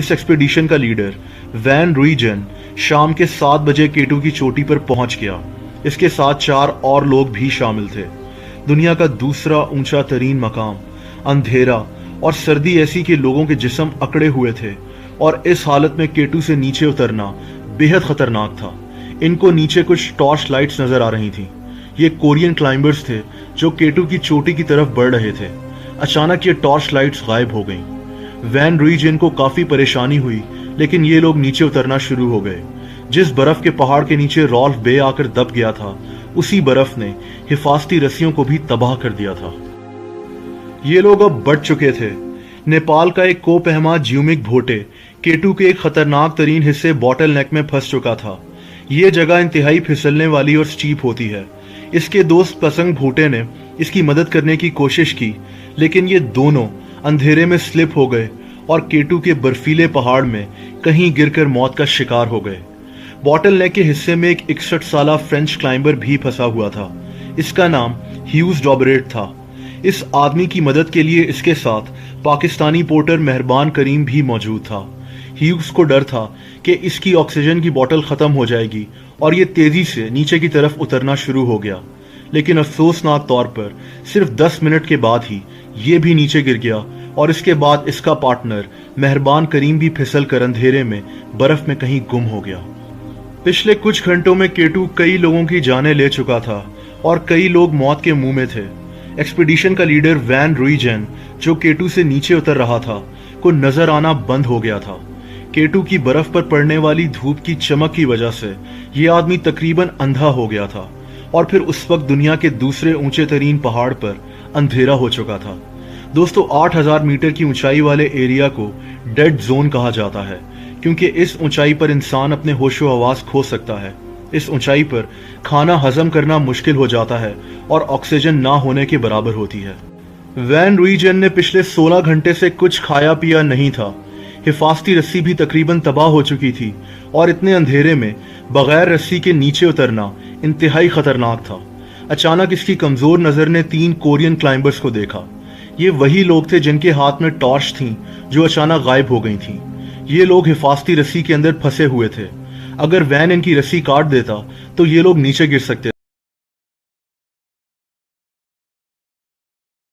इस एक्सपीडिशन का leader van रूइजेन शाम के 7 बजे केटू की चोटी पर पहुंच गया। इसके साथ 4 और लोग भी शामिल थे। दुनिया का दूसरा ऊंचा तरीन मकाम, अंधेरा और सर्दी ऐसी कि लोगों के जिस्म अकड़े हुए थे और इस हालत में केटू से नीचे उतरना बेहद खतरनाक था। इनको नीचे कुछ टॉर्च लाइट्स नजर आ रही थीं। ये कोरियन क्लाइंबर्स थे जो केटू की चोटी की तरफ बढ़ रहे थे। अचानक ये टॉर्च लाइट्स गायब हो गईं। वैन रूइजेन को काफी परेशानी हुई, लेकिन ये लोग नीचे उतरना शुरू हो गए। जिस बर्फ के पहाड़ के नीचे रॉल्फ बे आकर दब गया था, उसी बर्फ ने हिफाजती रस्सियों को भी तबाह कर दिया था। ये लोग अब बढ़ चुके थे। नेपाल का एक कोपहमा ज्यूमिक भोटे केटू के एक खतरनाक तरीन हिस्से बॉटल नेक में फंस चुका था। ये जगह इंतहाई फिसलने वाली और स्टीप होती है। इसके दोस्त पसंग भोटे ने इसकी मदद करने की कोशिश की, लेकिन ये दोनों अंधेरे में स्लिप हो गए और केटू के बर्फीले पहाड़ में कहीं गिरकर मौत का शिकार हो गए। बॉटल नेक के हिस्से में एक 61 साला फ्रेंच क्लाइंबर भी फंसा हुआ था। इसका नाम ह्यूज डॉबरेट था। इस आदमी की मदद के लिए इसके साथ पाकिस्तानी पोर्टर मेहरबान करीम भी मौजूद था। ह्यूज को डर था कि इसकी ऑक्सीजन की बोतल खत्म हो जाएगी और ये तेजी से नीचे की तरफ उतरना शुरू हो गया, लेकिन अफसोसनाक तौर पर सिर्फ 10 मिनट के बाद ही ये भी नीचे गिर गया और इसके बाद इसका पार्टनर मेहरबान करीम भी फिसल कर अंधेरे में बर्फ में कहीं गुम हो गया। पिछले कुछ घंटों में केटू कई लोगों की जानें ले चुका था और कई लोग मौत के मुंह में थे। एक्सपीडिशन का लीडर वैन रूइजेन, जो केटू से नीचे उतर रहा था, को नजर आना बंद हो गया था। केटू की बर्फ पर पड़ने वाली धूप की चमक की वजह से यह आदमी तकरीबन अंधा हो गया था और फिर उस वक्त दुनिया के दूसरे ऊंचे तरीन पहाड़ पर अंधेरा हो चुका था। दोस्तों, 8000 मीटर की ऊंचाई वाले एरिया को डेड जोन कहा जाता है, क्योंकि इस ऊंचाई पर इंसान अपने होशो हवास खो सकता है। इस ऊंचाई पर खाना हजम करना मुश्किल हो जाता है और ऑक्सीजन ना होने के बराबर होती है। वैन रूइजेन ने पिछले 16 घंटे से कुछ खाया पिया नहीं था। हिफाजती रस्सी भी तकरीबन तबाह हो चुकी थी और इतने अंधेरे में बगैर रस्सी के नीचे उतरना इंतहाई खतरनाक था। अचानक इसकी कमजोर नजर ने 3 कोरियन क्लाइंबर्स को देखा। ये वही लोग थे जिनके हाथ में टॉर्च थी जो अचानक गायब हो गई थी। ये लोग हिफाजती रस्सी के अंदर फंसे हुए थे। अगर वैन इनकी रस्सी काट देता तो ये लोग नीचे गिर सकते